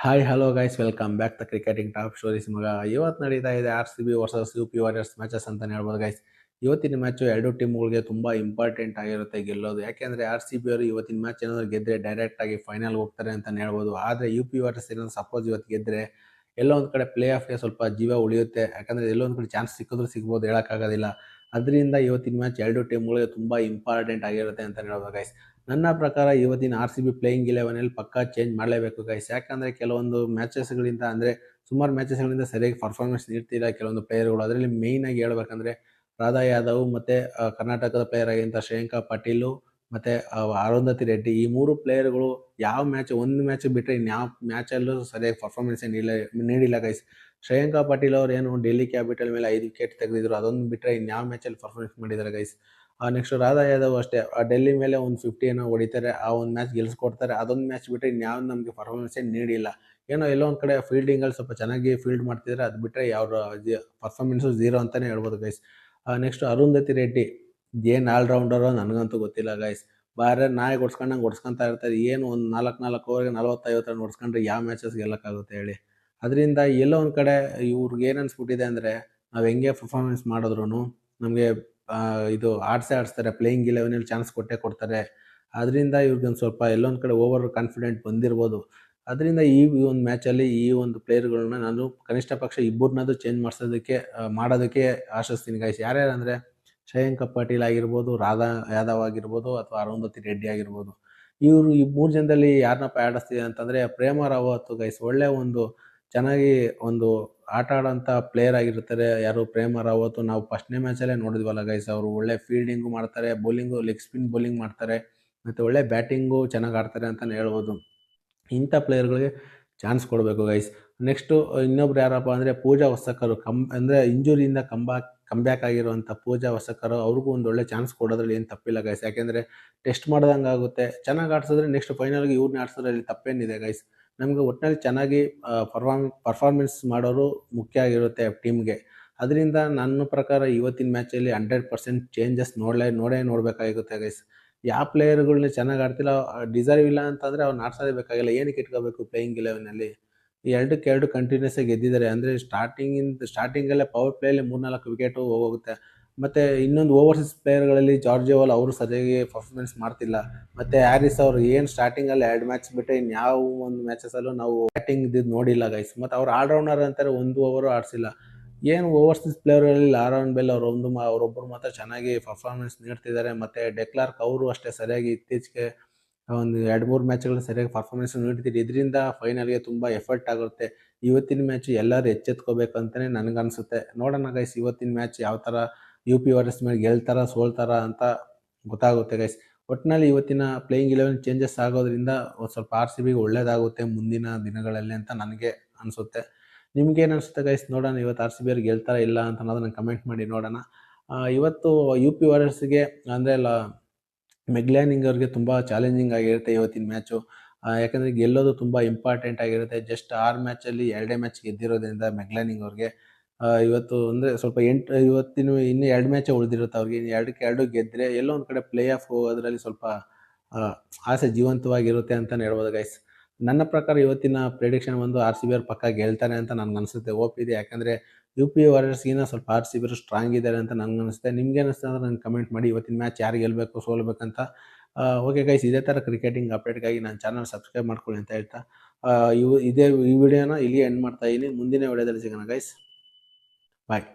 Hi hello guys, welcome back the cricketing top stories. ಮಗ ಇವತ್ತು ನಡೀತಾ ಇದೆ RCB versus UP warriors matches ಅಂತಲೇ ಹೇಳ್ಬೋದು ಗೈಸ್. ಇವತ್ತಿನ ಮ್ಯಾಚು ಎರಡು ಟೀಮ್ಗಳಿಗೆ ತುಂಬ ಇಂಪಾರ್ಟೆಂಟ್ ಆಗಿರುತ್ತೆ ಗೆಲ್ಲೋದು. ಯಾಕೆಂದರೆ RCB ಅವರು ಇವತ್ತಿನ ಮ್ಯಾಚ್ ಏನಾದರೂ ಗೆದ್ದರೆ ಡೈರೆಕ್ಟಾಗಿ ಫೈನಲ್ ಹೋಗ್ತಾರೆ ಅಂತಲೇ ಹೇಳ್ಬೋದು. ಆದರೆ UP ವಾರಿಯರ್ಸ್ ಏನಾದರೂ ಸಪೋಸ್ ಇವತ್ತು ಗೆದ್ದರೆ ಎಲ್ಲೋ ಒಂದು ಕಡೆ ಪ್ಲೇ ಆಫ್ಗೆ ಸ್ವಲ್ಪ ಜೀವ ಉಳಿಯುತ್ತೆ. ಯಾಕಂದರೆ ಎಲ್ಲೋ ಒಂದು ಕಡೆ ಚಾನ್ಸ್ ಸಿಕ್ಕಿದ್ರೂ ಸಿಗ್ಬೋದು, ಹೇಳೋಕ್ಕಾಗೋದಿಲ್ಲ. ಅದರಿಂದ ಇವತ್ತಿನ ಮ್ಯಾಚ್ ಎರಡು ಟೀಮ್ಗಳಿಗೆ ತುಂಬ ಇಂಪಾರ್ಟೆಂಟ್ ಆಗಿರುತ್ತೆ ಅಂತಲೇ ಹೇಳ್ಬೋದು ಗೈಸ್. ನನ್ನ ಪ್ರಕಾರ ಇವತ್ತಿನ RCB ಪ್ಲೇಯಿಂಗ್ 11 ಪಕ್ಕಾ ಚೇಂಜ್ ಮಾಡಲೇಬೇಕು ಗೈಸ್. ಯಾಕಂದರೆ ಕೆಲವೊಂದು ಮ್ಯಾಚಸ್ಗಳಿಂದ ಸುಮಾರು ಮ್ಯಾಚಸ್ಗಳಿಂದ ಸರಿಯಾಗಿ ಪರ್ಫಾರ್ಮೆನ್ಸ್ ನೀಡ್ತಿಲ್ಲ ಕೆಲವೊಂದು ಪ್ಲೇಯರ್ಗಳು. ಅದರಲ್ಲಿ ಮೇಯ್ನಾಗಿ ಹೇಳ್ಬೇಕಂದ್ರೆ ರಾಧಾ ಯಾದವ್ ಮತ್ತು ಕರ್ನಾಟಕದ ಪ್ಲೇಯರ್ ಆಗಿದ್ದಂಥ ಶ್ರೇಯಾಂಕ ಪಾಟೀಲು ಮತ್ತು ಅರುಂಧತಿ ರೆಡ್ಡಿ, ಈ ಮೂರು ಪ್ಲೇಯರ್ಗಳು ಯಾವ ಒಂದು ಮ್ಯಾಚ್ ಬಿಟ್ಟರೆ ಇನ್ಯಾವ ಮ್ಯಾಚಲ್ಲೂ ಸರಿಯಾಗಿ ಪರ್ಫಾರ್ಮೆನ್ಸೇ ನೀಡಿಲ್ಲ ಗೈಸ್. ಶ್ರೇಯಾಂಕ ಪಾಟೀಲ್ ಅವರು ಏನು ಡೆಲ್ಲಿ ಕ್ಯಾಪಿಟಲ್ ಮೇಲೆ 5 ವಿಕೆಟ್ ತೆಗೆದಿದ್ರು, ಅದೊಂದು ಬಿಟ್ಟರೆ ಇನ್ಯಾವ ಮ್ಯಾಚಲ್ಲಿ ಪರ್ಫಾರ್ಮೆನ್ಸ್ ಮಾಡಿದ್ದಾರೆ ಗೈಸ್. ನೆಕ್ಸ್ಟ್ ರಾಧಾ ಯಾದವ್ ಅಷ್ಟೇ, ಡೆಲ್ಲಿ ಮೇಲೆ ಒಂದು 50 ಏನೋ ಹೊಡಿತಾರೆ, ಆ ಒಂದು ಮ್ಯಾಚ್ ಗೆಲ್ಲಿಸ್ಕೊಡ್ತಾರೆ. ಅದೊಂದು ಮ್ಯಾಚ್ ಬಿಟ್ಟರೆ ಇನ್ಯಾವ ನಮಗೆ ಪರ್ಫಾರ್ಮೆನ್ಸೇ ನೀಡಿಲ್ಲ. ಎಲ್ಲೋ ಒಂದು ಕಡೆ ಫೀಲ್ಡಿಂಗಲ್ಲಿ ಸ್ವಲ್ಪ ಚೆನ್ನಾಗಿ ಫೀಲ್ಡ್ ಮಾಡ್ತಿದ್ದಾರೆ, ಅದು ಬಿಟ್ಟರೆ ಯಾವ ಪರ್ಫಾರ್ಮೆನ್ಸು ಝೀರೋ ಅಂತಲೇ ಹೇಳ್ಬೋದು ಗೈಸ್. ನೆಕ್ಸ್ಟ್ ಅರುಂಧತಿ ರೆಡ್ಡಿ ಏನು ಆಲ್ರೌಂಡರೋ ನನಗಂತೂ ಗೊತ್ತಿಲ್ಲ ಗೈಸ್. ಬಾರೆ ನಾಯಿ ಹೊಡ್ಸ್ಕೊಂಡಂಗೆ ಹೊಡ್ಸ್ಕೊತಾ ಇರ್ತಾರೆ. ಏನು ಒಂದು 4 ಓವರ್ಗೆ 40-50 ರನ್ ಹೊಡ್ಸ್ಕೊಂಡ್ರೆ ಯಾವ ಮ್ಯಾಚಸ್ ಗೆಲ್ಲಕ್ಕಾಗುತ್ತೆ ಹೇಳಿ. ಅದರಿಂದ ಎಲ್ಲೋ ಒಂದು ಕಡೆ ಇವ್ರಿಗೆ ಏನು ಅನಿಸ್ಬಿಟ್ಟಿದೆ ಅಂದರೆ, ನಾವು ಹೆಂಗೆ ಪರ್ಫಾರ್ಮೆನ್ಸ್ ಮಾಡಿದ್ರು ನಮಗೆ ಇದು ಆಡಿಸ್ತಾರೆ, ಪ್ಲೇಯಿಂಗ್ 11 ಚಾನ್ಸ್ ಕೊಡ್ತಾರೆ. ಅದರಿಂದ ಇವ್ರಿಗೊಂದು ಸ್ವಲ್ಪ ಎಲ್ಲೊಂದು ಕಡೆ ಓವರ್ ಕಾನ್ಫಿಡೆಂಟ್ ಬಂದಿರ್ಬೋದು. ಅದರಿಂದ ಈ ಒಂದು ಮ್ಯಾಚಲ್ಲಿ ಈ ಒಂದು ಪ್ಲೇಯರ್ಗಳನ್ನ ನಾನು ಕನಿಷ್ಠ ಪಕ್ಷ ಇಬ್ಬರನ್ನಾದ್ರೂ ಚೇಂಜ್ ಮಾಡೋದಕ್ಕೆ ಆಶಿಸ್ತೀನಿ ಗೈಸ್. ಯಾರ್ಯಾರಂದರೆ ಶ್ರೇಯಾಂಕ ಪಾಟೀಲ್ ಆಗಿರ್ಬೋದು, ರಾಧಾ ಯಾದವ್ ಆಗಿರ್ಬೋದು, ಅಥವಾ ಅರುಂಧತಿ ರೆಡ್ಡಿ ಆಗಿರ್ಬೋದು. ಇವರು ಈ 3 ಜನದಲ್ಲಿ ಯಾರನ್ನಪ್ಪ ಆಡಿಸ್ತಿದೆ ಅಂತಂದರೆ ಪ್ರೇಮ ರಾವತ್ ಗೈಸ್. ಒಳ್ಳೆ ಒಂದು ಚೆನ್ನಾಗಿ ಒಂದು ಆಟ ಆಡೋಂಥ ಪ್ಲೇಯರ್ ಆಗಿರ್ತಾರೆ ಯಾರು ಪ್ರೇಮ ರಾವತ್. ನಾವು ಫಸ್ಟ್ನೇ ಮ್ಯಾಚಲ್ಲೇ ನೋಡಿದ್ವಲ್ಲ ಗೈಸ್, ಅವರು ಒಳ್ಳೆ ಫೀಲ್ಡಿಂಗು ಮಾಡ್ತಾರೆ, ಬೌಲಿಂಗು ಲೆಗ್ ಸ್ಪಿನ್ ಬೌಲಿಂಗ್ ಮಾಡ್ತಾರೆ, ಮತ್ತು ಒಳ್ಳೆ ಬ್ಯಾಟಿಂಗು ಚೆನ್ನಾಗಿ ಆಡ್ತಾರೆ ಅಂತಲೇ ಹೇಳ್ಬೋದು. ಇಂಥ ಪ್ಲೇಯರ್ಗಳಿಗೆ ಚಾನ್ಸ್ ಕೊಡಬೇಕು ಗೈಸ್. ನೆಕ್ಸ್ಟು ಇನ್ನೊಬ್ರು ಯಾರಪ್ಪ ಅಂದರೆ ಪೂಜಾ ವಸಕರು. ಇಂಜುರಿಯಿಂದ ಕಮ್ಬ್ಯಾಕ್ ಆಗಿರುವಂಥ ಪೂಜಾ ವಸಕರು, ಅವ್ರಿಗೂ ಒಂದು ಒಳ್ಳೆ ಚಾನ್ಸ್ ಕೊಡೋದ್ರಲ್ಲಿ ಏನು ತಪ್ಪಿಲ್ಲ ಗೈಸ್. ಯಾಕೆಂದರೆ ಟೆಸ್ಟ್ ಮಾಡ್ದಂಗೆ ಆಗುತ್ತೆ. ಚೆನ್ನಾಗಿ ಆಡ್ಸಿದ್ರೆ ನೆಕ್ಸ್ಟ್ ಫೈನಲ್ಗೆ ಇವ್ರನ್ನ ಆಡ್ಸೋದ್ರಲ್ಲಿ ತಪ್ಪೇನಿದೆ ಗೈಸ್. ನಮಗೆ ಒಟ್ಟಿನಲ್ಲಿ ಚೆನ್ನಾಗಿ ಪರ್ಫಾರ್ಮೆನ್ಸ್ ಮಾಡೋರು ಮುಖ್ಯ ಆಗಿರುತ್ತೆ ಟೀಮ್ಗೆ. ಅದರಿಂದ ನನ್ನ ಪ್ರಕಾರ ಇವತ್ತಿನ ಮ್ಯಾಚಲ್ಲಿ 100% ಚೇಂಜಸ್ ನೋಡಬೇಕಾಗುತ್ತೆ ಗೈಸ್. ಯಾವ ಪ್ಲೇಯರ್ಗಳನ್ನ ಚೆನ್ನಾಗಿ ಆಡ್ತಿಲ್ಲ, ಡಿಸರ್ವ್ ಇಲ್ಲ ಅಂತಂದರೆ ಅವ್ರನ್ನ ಆಡ್ಸೋದೇ ಬೇಕಾಗಿಲ್ಲ. ಏನಕ್ಕೆ ಇಟ್ಕೋಬೇಕು ಪ್ಲೇಯಿಂಗ್ 11 ಎರಡಕ್ಕೆ ಎರಡು ಕಂಟಿನ್ಯೂಸ್ ಆಗಿ ಗೆದ್ದಿದ್ದಾರೆ. ಅಂದರೆ ಸ್ಟಾರ್ಟಿಂಗಲ್ಲೇ ಪವರ್ ಪ್ಲೇಯಲ್ಲಿ 3-4 ವಿಕೆಟು ಹೋಗುತ್ತೆ. ಮತ್ತು ಇನ್ನೊಂದು ಓವರ್ಸೀಸ್ ಪ್ಲೇಯರ್ಗಳಲ್ಲಿ ಜಾರ್ಜ್ ಅವರು ಸರಿಯಾಗಿ ಪರ್ಫಾರ್ಮೆನ್ಸ್ ಮಾಡ್ತಿಲ್ಲ. ಮತ್ತು ಹ್ಯಾರಿಸ್ ಅವರು ಏನು ಸ್ಟಾರ್ಟಿಂಗಲ್ಲಿ 2 ಮ್ಯಾಚ್ ಬಿಟ್ಟರೆ ಇನ್ಯಾವ ಒಂದು ಮ್ಯಾಚಸಲ್ಲೂ ನಾವು ಬ್ಯಾಟಿಂಗ್ ಇದ್ದಿದ್ದು ನೋಡಿಲ್ಲ ಗೈಸ್. ಮತ್ತು ಅವ್ರು ಆಲ್ರೌಂಡರ್ ಅಂತಾರೆ, 1 ಓವರು ಆಡಿಸಿಲ್ಲ. ಏನು ಓವರ್ಸೀಸ್ ಪ್ಲೇಯರಲ್ಲಿ ಲಾರನ್ ಬೆಲ್ ಅವರೊಬ್ಬರು ಮಾತ್ರ ಚೆನ್ನಾಗಿ ಪರ್ಫಾರ್ಮೆನ್ಸ್ ನೀಡ್ತಿದ್ದಾರೆ. ಮತ್ತು ಡೆಕ್ಲಾರ್ಕ್ ಅವರು ಅಷ್ಟೇ ಸರಿಯಾಗಿ ಇತ್ತೀಚೆಗೆ ಒಂದು 2-3 ಮ್ಯಾಚ್ಗಳು ಸರಿಯಾಗಿ ಪರ್ಫಾರ್ಮೆನ್ಸ್ ನೀಡ್ತಿದೆ. ಇದರಿಂದ ಫೈನಲ್ಗೆ ತುಂಬ ಎಫರ್ಟ್ ಆಗುತ್ತೆ. ಇವತ್ತಿನ ಮ್ಯಾಚ್ ಎಲ್ಲರೂ ಎಚ್ಚೆತ್ಕೋಬೇಕು ಅಂತಲೇ ನನಗನ್ಸುತ್ತೆ. ನೋಡೋಣ ಗೈಸ್ ಇವತ್ತಿನ ಮ್ಯಾಚ್ ಯಾವ ಥರ UP ವಾರಿಯರ್ಸ್ ಮೇಲೆ ಗೆಲ್ತಾರ ಸೋಲ್ತಾರ ಅಂತ ಗೊತ್ತಾಗುತ್ತೆ ಗೈಸ್. ಒಟ್ಟಿನಲ್ಲಿ ಇವತ್ತಿನ ಪ್ಲೇಯಿಂಗ್ 11 ಚೇಂಜಸ್ ಆಗೋದ್ರಿಂದ ಒಂದು ಸ್ವಲ್ಪ RCBಗೆ ಒಳ್ಳೇದಾಗುತ್ತೆ ಮುಂದಿನ ದಿನಗಳಲ್ಲಿ ಅಂತ ನನಗೆ ಅನಿಸುತ್ತೆ. ನಿಮ್ಗೇನು ಅನಿಸುತ್ತೆ ಗೈಸ್? ನೋಡೋಣ ಇವತ್ತು RCB ಅವ್ರು ಗೆಲ್ತಾರ ಇಲ್ಲ ಅಂತ ಅನ್ನೋದನ್ನ ಕಮೆಂಟ್ ಮಾಡಿ ನೋಡೋಣ. ಇವತ್ತು UP ವಾರಿಯರ್ಸ್ಗೆ ಅಂದರೆ ಮೆಗ್ಲ್ಯಾನಿಂಗ್ ಅವ್ರಿಗೆ ತುಂಬ ಚಾಲೆಂಜಿಂಗ್ ಆಗಿರುತ್ತೆ ಇವತ್ತಿನ ಮ್ಯಾಚು. ಯಾಕಂದರೆ ಗೆಲ್ಲೋದು ತುಂಬ ಇಂಪಾರ್ಟೆಂಟ್ ಆಗಿರುತ್ತೆ. ಜಸ್ಟ್ 6 ಮ್ಯಾಚಲ್ಲಿ 2 ಮ್ಯಾಚ್ ಗೆದ್ದಿರೋದ್ರಿಂದ ಮೆಗ್ಲ್ಯಾನಿಂಗ್ ಅವ್ರಿಗೆ ಇವತ್ತು ಅಂದರೆ ಸ್ವಲ್ಪ ಇವತ್ತಿನ ಇನ್ನೂ 2 ಮ್ಯಾಚೇ ಉಳಿದಿರುತ್ತೆ ಅವ್ರಿಗೆ. 2ಕ್ಕೆ 2 ಗೆದ್ದರೆ ಎಲ್ಲೋ ಒಂದು ಕಡೆ ಪ್ಲೇ ಆಫ್ ಹೋಗೋದ್ರಲ್ಲಿ ಸ್ವಲ್ಪ ಆಸೆ ಜೀವಂತವಾಗಿರುತ್ತೆ ಅಂತಲೇ ಹೇಳ್ಬೋದು ಗೈಸ್. ನನ್ನ ಪ್ರಕಾರ ಇವತ್ತಿನ ಪ್ರೆಡಿಕ್ಷನ್ ಒಂದು RCB ಅವ್ರು ಪಕ್ಕ ಗೆಲ್ತಾರೆ ಅಂತ ನನಗನ್ಸುತ್ತೆ. ಇದೆ. ಯಾಕಂದರೆ UP ವಾರಿಯರ್ಸ್ಗಿನ್ನ ಸ್ವಲ್ಪ RCB ಅವರು ಸ್ಟ್ರಾಂಗ್ ಇದ್ದಾರೆ ಅಂತ ನನಗನ್ನಿಸುತ್ತೆ. ನಿಮ್ಗೆ ಅನಿಸ್ತು ಅಂದರೆ ನನಗೆ ಕಮೆಂಟ್ ಮಾಡಿ ಇವತ್ತಿನ ಮ್ಯಾಚ್ ಯಾರು ಗೆಲ್ಲಬೇಕು ಸೋಲ್ಬೇಕಂತ. ಓಕೆ ಗೈಸ್, ಇದೇ ಥರ ಕ್ರಿಕೆಟಿಂಗ್ ಅಪ್ಡೇಟ್ಗಾಗಿ ನನ್ನ ಚಾನಲ್ ಸಬ್ಸ್ಕ್ರೈಬ್ ಮಾಡ್ಕೊಳ್ಳಿ ಅಂತ ಹೇಳ್ತಾ ಈ ವಿಡಿಯೋನ ಇಲ್ಲಿಗೆ ಎಂಡ್ ಮಾಡ್ತಾ ಇದ್ದೀನಿ. ಮುಂದಿನ ವಿಡಿಯೋದಲ್ಲಿ ಸಿಗೋಣ ಗೈಸ್. ಬಾಯ್.